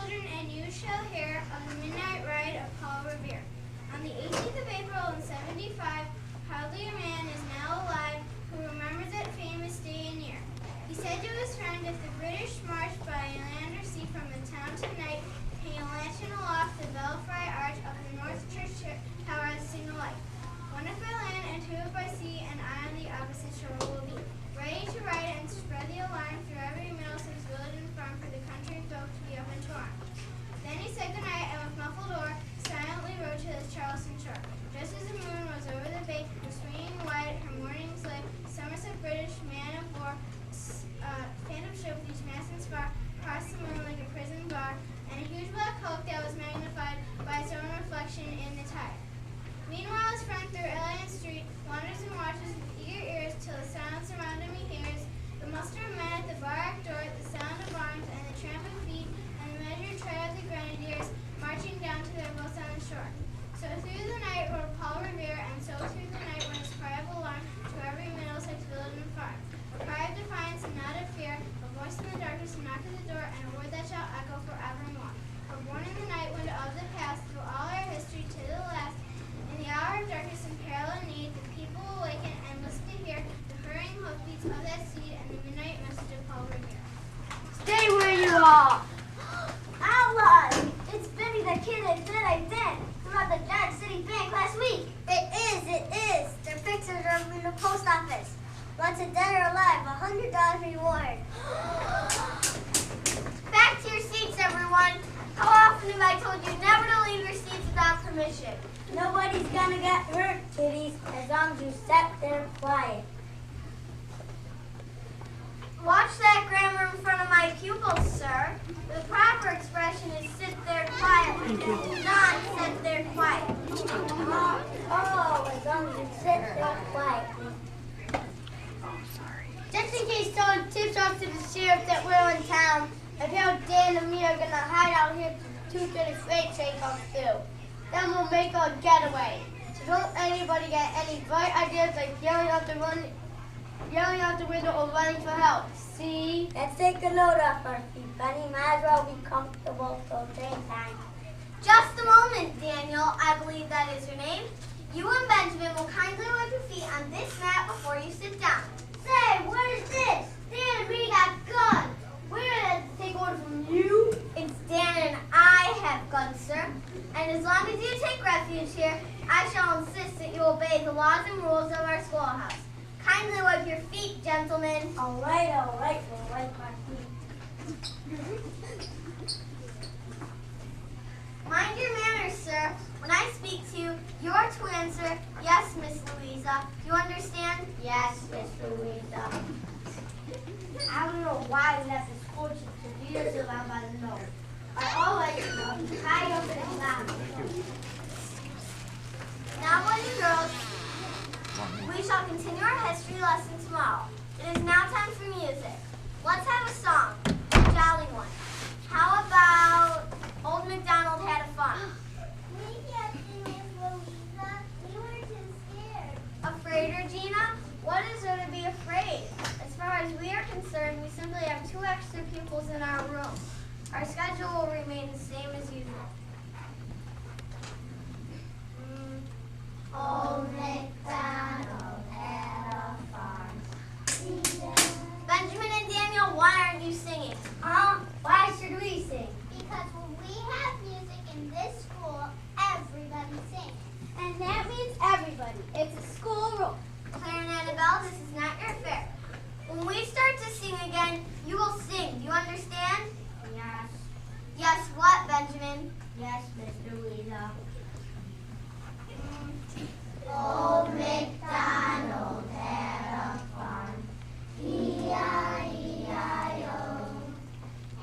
children, and you shall hear of the midnight ride of Paul Revere. On the 18th of April in 75, hardly a man is now alive who remembers that famous day and year. He said to his friend, if the British march by land or sea from the town tonight, hang a lantern aloft the belfry arch of the North Church Tower as a signal light. One if by land and two if by sea, and I on the opposite shore will be, ready to ride and spread the alarm through every Middlesex village and farm for the country folk to be up into arms. Then he said goodnight, and with muffled oar, silently rowed to the Charleston shore. Just as the moon was over the bay, her swinging wide, her morning's lit, Somerset British man of war, phantom ship with each mast and spar, crossed the moon like a prison bar, and a huge black hulk that was magnified by its own reflection in the tide. Meanwhile, his friend through Elliott Street wanders and watches with eager ears till the silence around him he hears the muster of men at the barrack door, the sound of arms, and the tramp of feet, and the measured tread of the grenadiers marching down to their boats on the shore. So through the night rode Paul Revere, and so through the night went his cry of alarm to every Middlesex village and farm. A cry of defiance and not of fear, a voice in the darkness, a knock at the door, and a word that shall echo forevermore. For born in the night wind of the past, through all our history to the last, in the hour of darkness and peril and need, the people awaken and listen to hear the hurrying hoofbeats of that steed and the midnight message of Paul Revere. Stay where you are! Outlaws! It's Benny the kid that said I did. From at the Giant City Bank last week. It is. Their pictures are in the post office. Once a dead or alive, $100 reward. Back to your seats, everyone. How often have I told you never to leave your seats without permission? Nobody's gonna get hurt, kiddies, as long as you sit there quiet. Watch that grammar in front of my pupils, sir. The proper expression is sit there quietly, not sit there quiet. Oh, as long as you sit there quietly. Just in case someone tips off to the sheriff that we're in town, I tell Dan and me are gonna hide out here till 2:30 freight train comes through. Then we'll make our getaway. So don't anybody get any bright ideas like yelling out the window or running for help. See? Let's take a load off our feet, Benny. Might as well be comfortable till train time. Just a moment, Daniel. I believe that is your name. You and Benjamin will kindly wipe your feet on this mat before you sit down. Say, what is this? Dan and me got guns. We're going to take orders from you. It's Dan and I have guns, sir. And as long as you take refuge here, I shall insist that you obey the laws and rules of our schoolhouse. Kindly wipe your feet, gentlemen. All right, we'll wipe our feet. Mind your manners, sir. When I speak to you, you're to answer, yes, Miss Louisa. You understand? Yes, Miss Louisa. I don't know why we left the school to years around by the nose. I always high up in the clouds. Now, boys and girls, we shall continue our history lesson tomorrow. It is now time for music. Let's have a song, a jolly one. How about Old MacDonald Had a Farm? We can't sing, Miss Louisa. We were too scared. Afraid, Regina? What is there to be afraid? As far as we are concerned, we simply have 2 extra pupils in our room. Our schedule will remain the same as usual. Old MacDonald had a farm. Benjamin and Daniel, why aren't you singing? Why should we sing? Because when we have music in this school, everybody sings. And that means everybody. It's a school rule. Claire and Annabelle, this is not your affair. When we start to sing again, you will sing. Do you understand? Yes. Yes, what, Benjamin? Yes, Miss Louisa. Old MacDonald had a farm, E-I-E-I-O.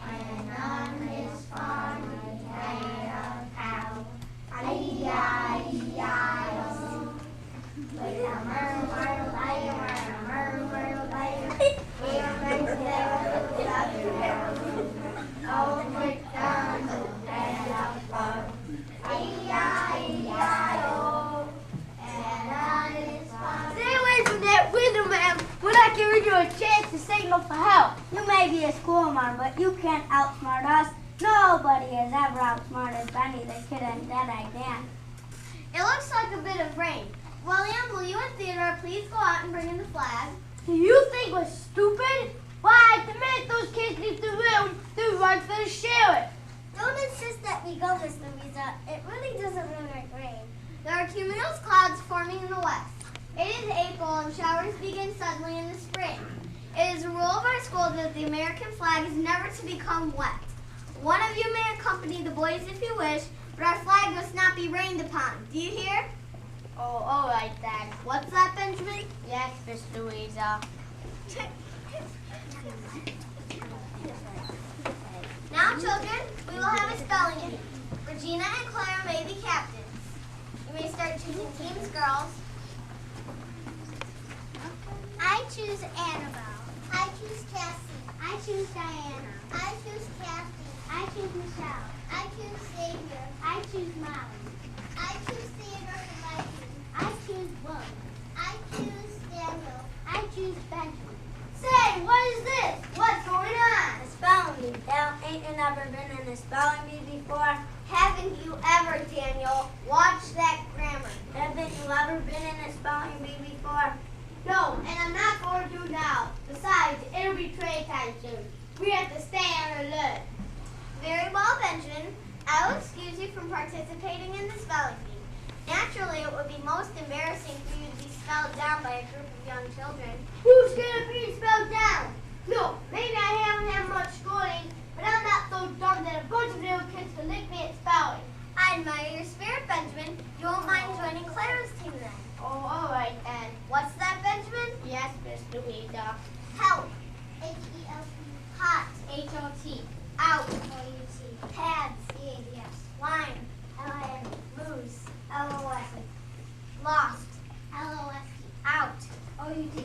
And on his farm he had a cow, E-I-E-I-O. With a murmur, liar, and a murmur, liar. Here brings there with the Old MacDonald had a farm, E-I-E-I-O. Stay away from that window, ma'am. We're not giving you a chance to signal for help. You may be a schoolmarm, but you can't outsmart us. Nobody has ever outsmarted Benny the Kid and Dead-Eye Dan. It looks like a bit of rain. William, will you and Theodore please go out and bring in the flag? Do you think we're stupid? Why, the minute those kids leave the room, they run for the sheriff. Don't insist that we go, Miss Louisa. It really doesn't look like rain. There are cumulus clouds forming in the west. It is April and showers begin suddenly in the spring. It is a rule of our school that the American flag is never to become wet. One of you may accompany the boys if you wish, but our flag must not be rained upon. Do you hear? Oh, all right then. What's that, Benjamin? Yes, Miss Louisa. Now, children, we will have a spelling bee. Regina and Clara may be captains. You may start choosing teams, girls. I choose Annabelle. I choose Cassie. I choose Diana. I choose Kathy. I choose Michelle. I choose Xavier. I choose Molly. I choose Theodore and Mikey. I choose Will. I choose Daniel. I choose Benjamin. Say, what is this? What's going on? A spelling bee. Dale, ain't you never been in a spelling bee before? Haven't you ever, Daniel? Watch that grammar. Haven't you ever been in a spelling bee before? No, and I'm not going to now. Besides, it'll be trade time soon. We have to stay on alert. Very well, Benjamin. I will excuse you from participating in the spelling bee. Naturally, it would be most embarrassing for you to be spelled down by a group of young children. Who's going to be spelled down? No, maybe I haven't had much schooling, but I'm not so dumb that a bunch of little kids can lick me at spelling. I admire your spirit, Benjamin. You won't mind joining Clara's team then. Oh, all right then. What's that, Benjamin? Yes, Miss Louisa. Help. H-E-L-P. Hot. H-O-T. Out. O-U-T. Pads. C-A-D-S. Line. L-I-N. Lose. L-O-S. Lost. L-O-S-T. Out. O-U-T.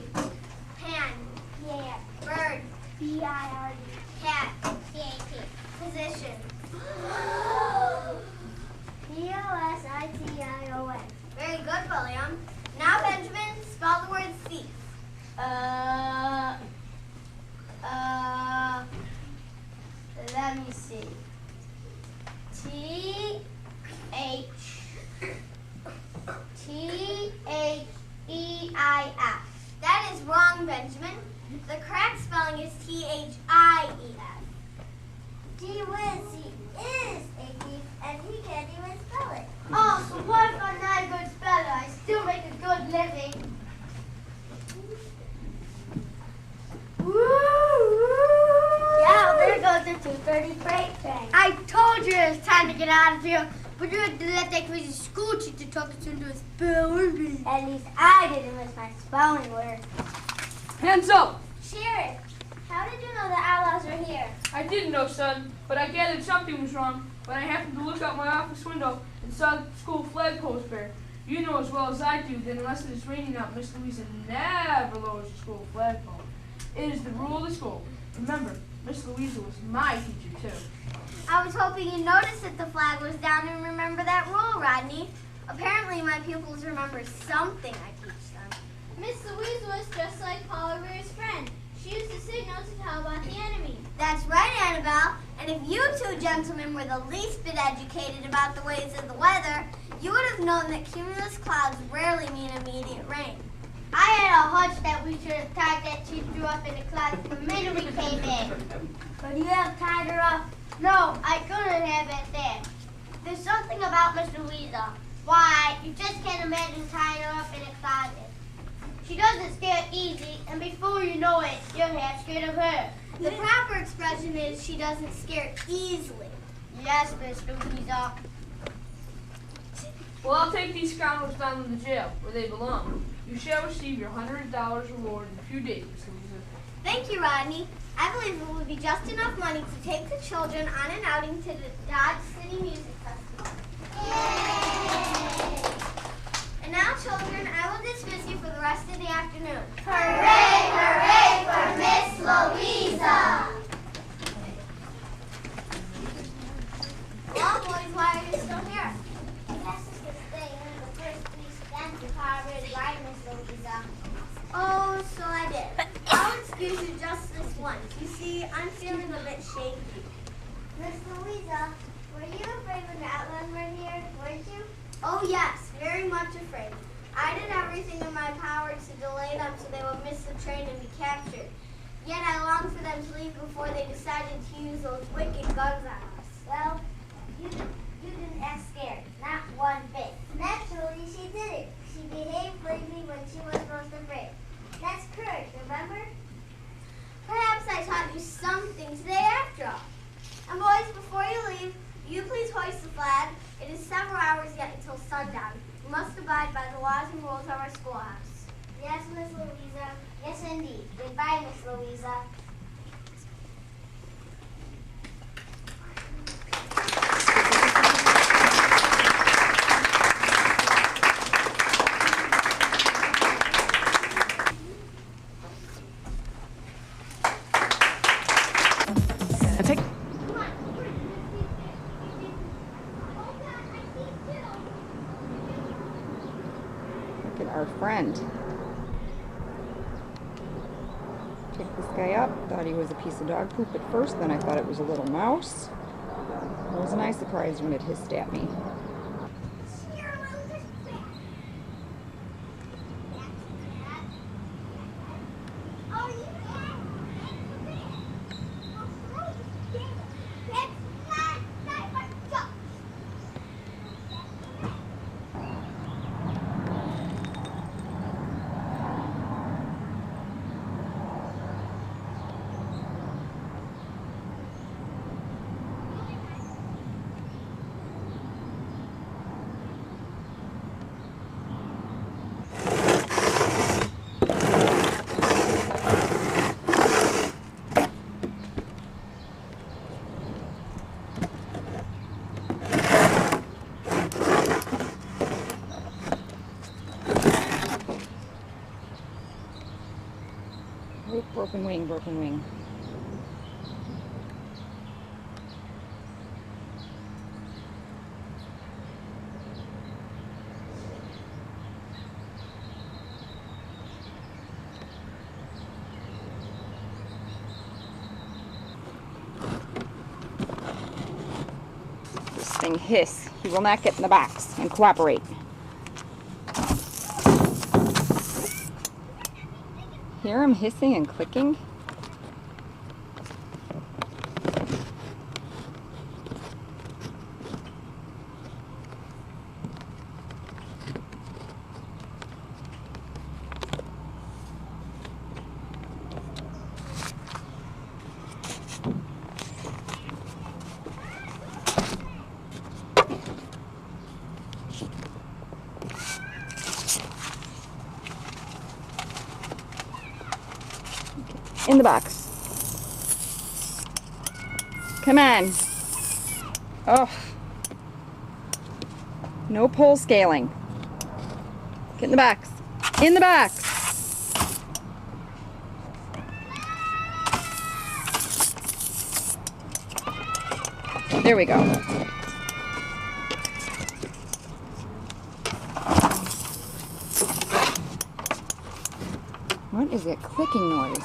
Pan. P-A-N. Bird. B-I-R-D. Cat. C-A-T. Position. P-O-S-I-T-I-O-N. Very good, William. Now, Benjamin, spell the word thief. Let me see. T-H-E-I-F. That is wrong, Benjamin. The correct spelling is T-H-I-E-F. Gee whiz, he is a thief, and he can't even spell it. Oh, so what if I'm not a good speller? I still make a good living. Yeah, there goes the 2:30 freight train. I told you it was time to get out of here, but you had to let that crazy school teacher talk us into a spelling bee. At least I didn't miss my spelling word. Hands up! Sheriff, how did you know the outlaws were here? I didn't know, son, but I gathered something was wrong when I happened to look out my office window and saw the school flagpoles there. You know as well as I do that unless it is raining out, Miss Louisa never lowers the school flagpole. It is the rule of the school. Remember, Miss Louisa was my teacher, too. I was hoping you noticed that the flag was down and remember that rule, Rodney. Apparently my pupils remember something I teach them. Miss Louisa was just like Paul Revere's friend. She used to signal to tell about the enemy. That's right, Annabelle. And if you two gentlemen were the least bit educated about the ways of the weather, you would have known that cumulus clouds rarely mean immediate rain. I had a hunch that we should have tied that teacher up in the class the minute we came in. Could you have tied her up? No, I couldn't have at that. There's something about Miss Louisa. Why, you just can't imagine tying her up in a closet. She doesn't scare easy, and before you know it, you're half scared of her. The proper expression is she doesn't scare easily. Yes, Miss Louisa. Well, I'll take these scoundrels down to the jail, where they belong. You shall receive your $100 reward in a few days, Miss Louisa. Thank you, Rodney. I believe it would be just enough money to take the children on an outing to the Dodge City Music Festival. Yay! And now, children, I will dismiss you for the rest of the afternoon. Hooray, hooray for Miss Louisa! Well, boys, why are you still here? I asked us to stay in the first 3 stanzas of our red line, Miss Louisa. Oh, so I did. I'll excuse you just this once. You see, I'm feeling a bit shaky. Miss Louisa. Oh yes, very much afraid. I did everything in my power to delay them so they would miss the train and be captured. Yet I longed for them to leave before they decided to use those wicked guns on us. Well, you didn't act scared, not one bit. Naturally, she didn't. She behaved bravely when she was most afraid. That's courage, remember? Perhaps I taught you something today after all. And boys, before you leave, you please hoist the flag. It is several hours yet until sundown. You must abide by the laws and rules of our schoolhouse. Yes, Miss Louisa. Yes, indeed. Goodbye, Miss Louisa. Look at our friend. Picked this guy up. Thought he was a piece of dog poop at first. Then I thought it was a little mouse. Wasn't I surprised when it hissed at me? Oop, broken wing, broken wing. This thing hiss. He will not get in the box and cooperate. Hear him hissing and clicking? In the box. Come on. Oh. No pole scaling. Get in the box. In the box. There we go. What is that clicking noise?